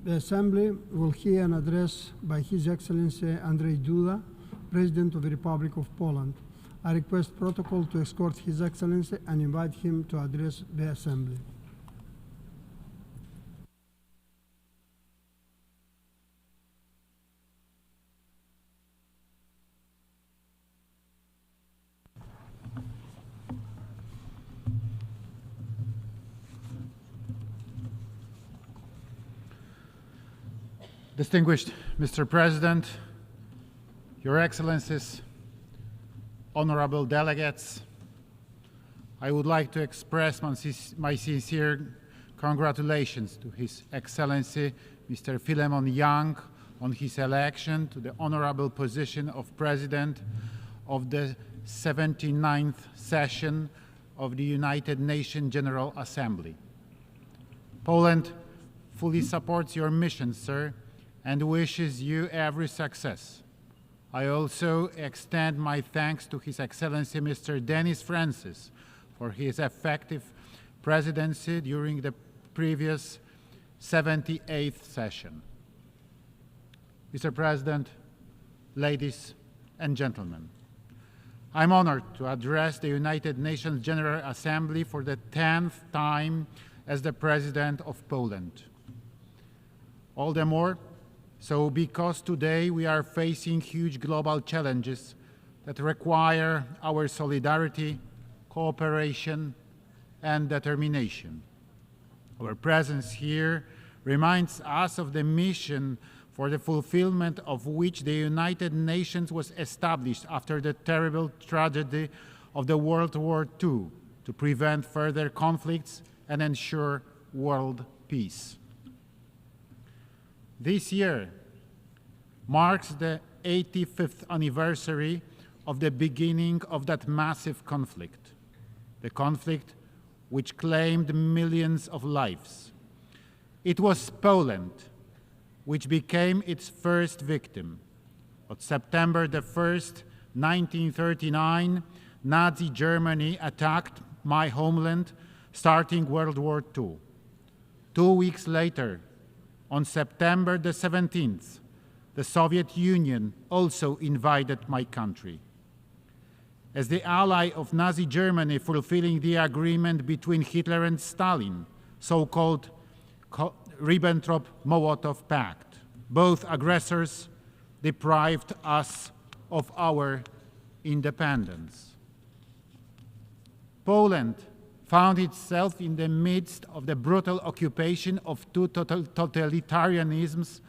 The Assembly will hear an address by His Excellency Andrzej Duda, President of the Republic of Poland. I request protocol to escort His Excellency and invite him to address the Assembly. Distinguished Mr. President, Your Excellencies, honorable delegates, I would like to express my sincere congratulations to His Excellency Mr. Philemon Young on his election to the honorable position of President of the 79th session of the United Nations General Assembly. Poland fully supports your mission, sir, and wishes you every success. I also extend my thanks to His Excellency Mr. Denis Francis for his effective presidency during the previous 78th session. Mr. President, ladies and gentlemen, I'm honored to address the United Nations General Assembly for the 10th time as the President of Poland. All the more so because today we are facing huge global challenges that require our solidarity, cooperation, and determination. Our presence here reminds us of the mission for the fulfillment of which the United Nations was established after the terrible tragedy of the World War II, to prevent further conflicts and ensure world peace. This year marks the 85th anniversary of the beginning of that massive conflict, the conflict which claimed millions of lives. It was Poland which became its first victim. On September the 1st, 1939, Nazi Germany attacked my homeland, starting World War II. 2 weeks later, on September the 17th, the Soviet Union also invaded my country. As the ally of Nazi Germany fulfilling the agreement between Hitler and Stalin, so-called Ribbentrop-Molotov Pact, both aggressors deprived us of our independence. Poland found itself in the midst of the brutal occupation of two totalitarianisms,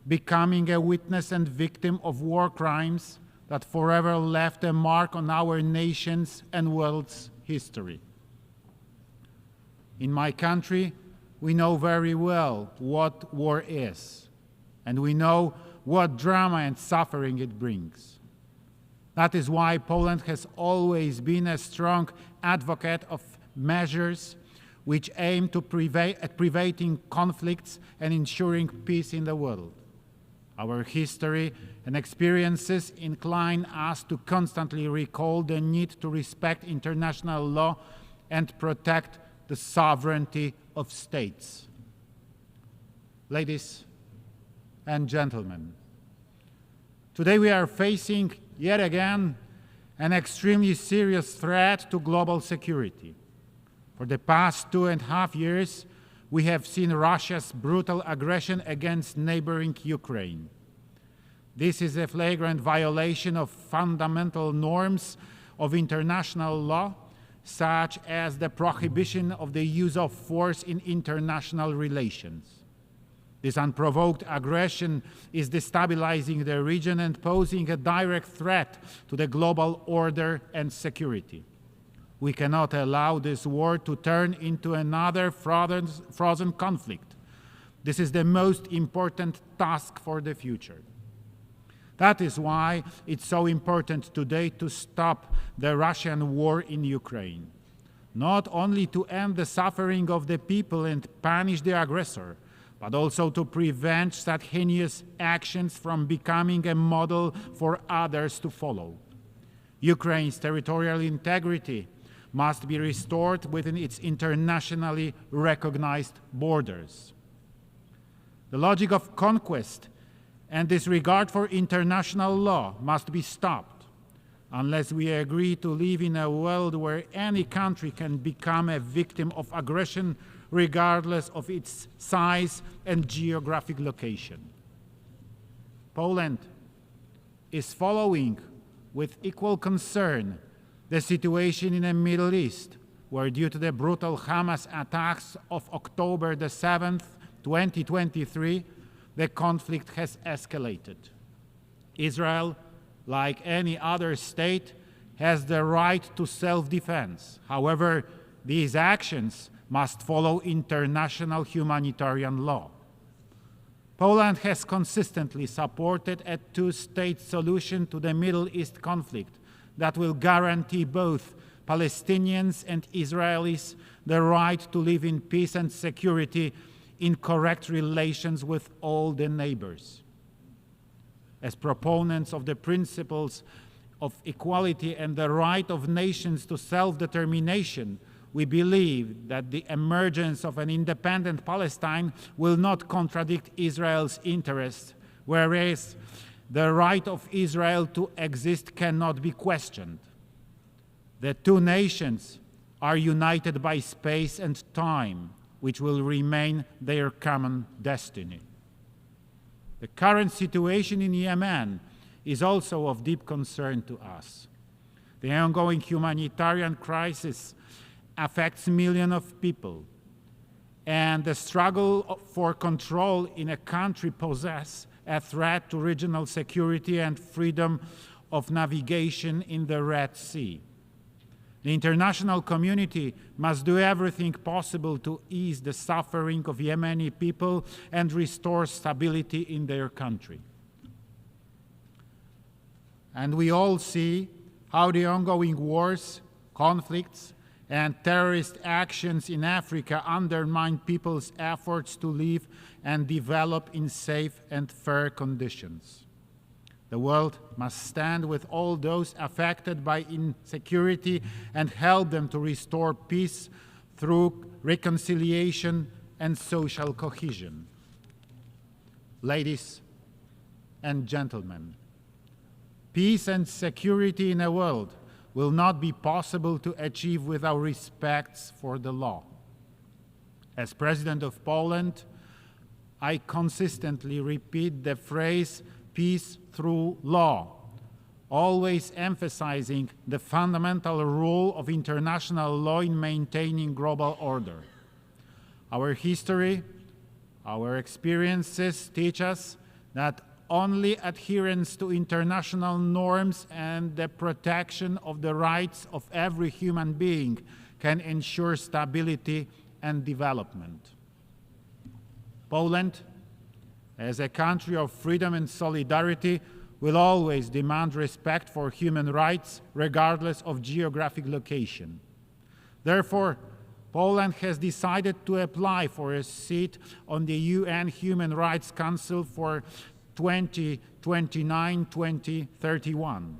becoming a witness and victim of war crimes that forever left a mark on our nation's and world's history. In my country, we know very well what war is, and we know what drama and suffering it brings. That is why Poland has always been a strong advocate of measures which aim to preventing conflicts and ensuring peace in the world. Our history and experiences incline us to constantly recall the need to respect international law and protect the sovereignty of states. Ladies and gentlemen, today we are facing yet again an extremely serious threat to global security. For the past 2.5 years, we have seen Russia's brutal aggression against neighboring Ukraine. This is a flagrant violation of fundamental norms of international law, such as the prohibition of the use of force in international relations. This unprovoked aggression is destabilizing the region and posing a direct threat to the global order and security. We cannot allow this war to turn into another frozen conflict. This is the most important task for the future. That is why it's so important today to stop the Russian war in Ukraine. Not only to end the suffering of the people and punish the aggressor, but also to prevent such heinous actions from becoming a model for others to follow. Ukraine's territorial integrity must be restored within its internationally recognized borders. The logic of conquest and disregard for international law must be stopped unless we agree to live in a world where any country can become a victim of aggression regardless of its size and geographic location. Poland is following with equal concern the situation in the Middle East, where due to the brutal Hamas attacks of October the 7th, 2023, the conflict has escalated. Israel, like any other state, has the right to self-defense. However, these actions must follow international humanitarian law. Poland has consistently supported a two-state solution to the Middle East conflict that will guarantee both Palestinians and Israelis the right to live in peace and security in correct relations with all the neighbors. As proponents of the principles of equality and the right of nations to self-determination, we believe that the emergence of an independent Palestine will not contradict Israel's interests, whereas the right of Israel to exist cannot be questioned. The two nations are united by space and time, which will remain their common destiny. The current situation in Yemen is also of deep concern to us. The ongoing humanitarian crisis affects millions of people, and the struggle for control in a country poses a threat to regional security and freedom of navigation in the Red Sea. The international community must do everything possible to ease the suffering of Yemeni people and restore stability in their country. And we all see how the ongoing wars, conflicts, and terrorist actions in Africa undermine people's efforts to live and develop in safe and fair conditions. The world must stand with all those affected by insecurity and help them to restore peace through reconciliation and social cohesion. Ladies and gentlemen, peace and security in a world will not be possible to achieve without respect for the law. As President of Poland, I consistently repeat the phrase peace through law, always emphasizing the fundamental role of international law in maintaining global order. Our history, our experiences teach us that only adherence to international norms and the protection of the rights of every human being can ensure stability and development. Poland, as a country of freedom and solidarity, will always demand respect for human rights, regardless of geographic location. Therefore, Poland has decided to apply for a seat on the UN Human Rights Council for 2029-2031.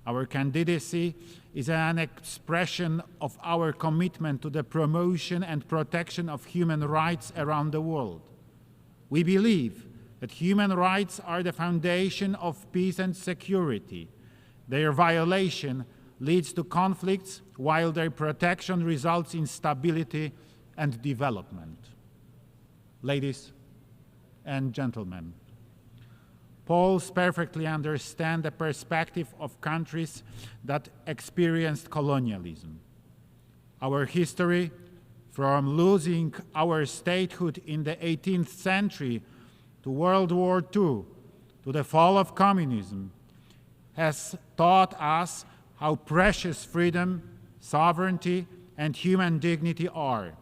Our candidacy is an expression of our commitment to the promotion and protection of human rights around the world. We believe that human rights are the foundation of peace and security. Their violation leads to conflicts, while their protection results in stability and development. Ladies and gentlemen, Poles perfectly understand the perspective of countries that experienced colonialism. Our history, from losing our statehood in the 18th century to World War II, to the fall of communism, has taught us how precious freedom, sovereignty, and human dignity are.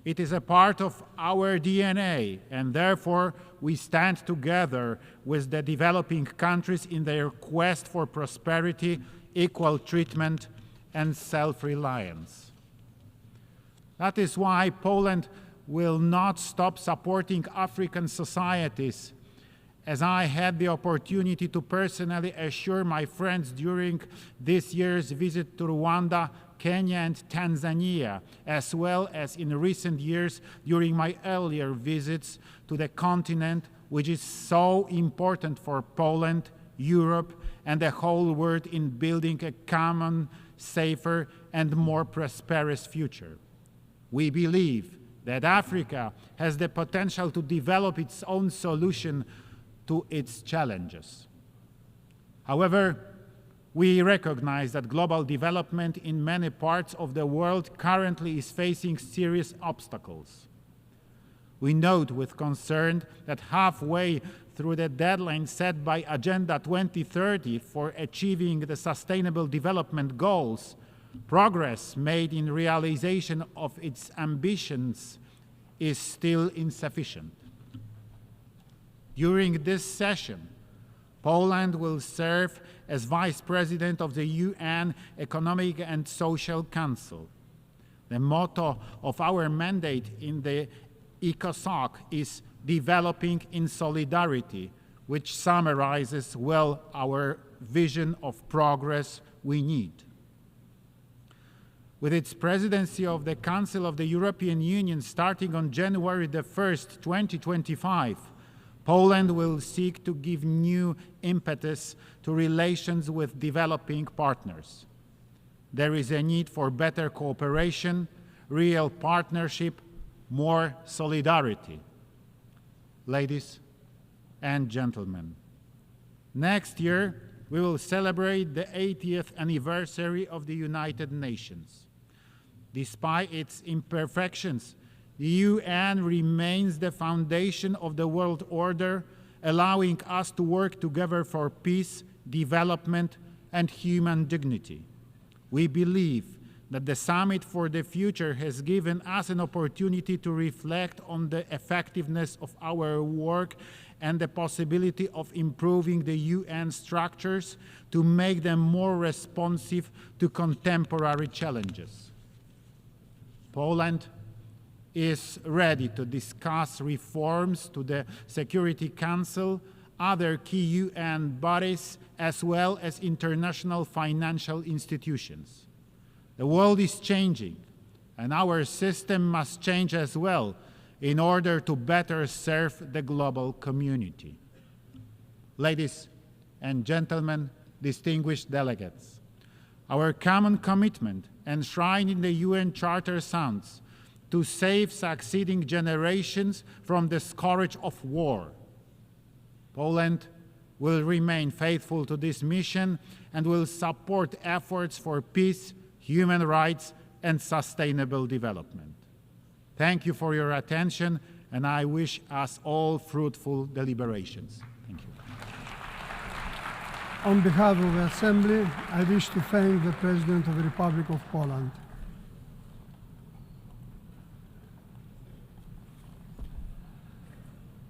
It is a part of our DNA, and therefore we stand together with the developing countries in their quest for prosperity, equal treatment, and self-reliance. That is why Poland will not stop supporting African societies, as I had the opportunity to personally assure my friends during this year's visit to Rwanda, Kenya and Tanzania, as well as in recent years during my earlier visits to the continent, which is so important for Poland, Europe, and the whole world in building a common, safer, and more prosperous future. We believe that Africa has the potential to develop its own solution to its challenges. However, we recognize that global development in many parts of the world currently is facing serious obstacles. We note with concern that halfway through the deadline set by Agenda 2030 for achieving the Sustainable Development Goals, progress made in realization of its ambitions is still insufficient. During this session, Poland will serve as Vice President of the UN Economic and Social Council. The motto of our mandate in the ECOSOC is developing in solidarity, which summarizes well our vision of progress we need. With its presidency of the Council of the European Union starting on January the 1st, 2025, Poland will seek to give new impetus to relations with developing partners. There is a need for better cooperation, real partnership, more solidarity. Ladies and gentlemen, next year we will celebrate the 80th anniversary of the United Nations. Despite its imperfections, the UN remains the foundation of the world order, allowing us to work together for peace, development, and human dignity. We believe that the Summit for the Future has given us an opportunity to reflect on the effectiveness of our work and the possibility of improving the UN structures to make them more responsive to contemporary challenges. Poland is ready to discuss reforms to the Security Council, other key UN bodies, as well as international financial institutions. The world is changing, and our system must change as well in order to better serve the global community. Ladies and gentlemen, distinguished delegates, our common commitment enshrined in the UN Charter sounds to save succeeding generations from the scourge of war. Poland will remain faithful to this mission and will support efforts for peace, human rights, and sustainable development. Thank you for your attention, and I wish us all fruitful deliberations. Thank you. On behalf of the Assembly, I wish to thank the President of the Republic of Poland.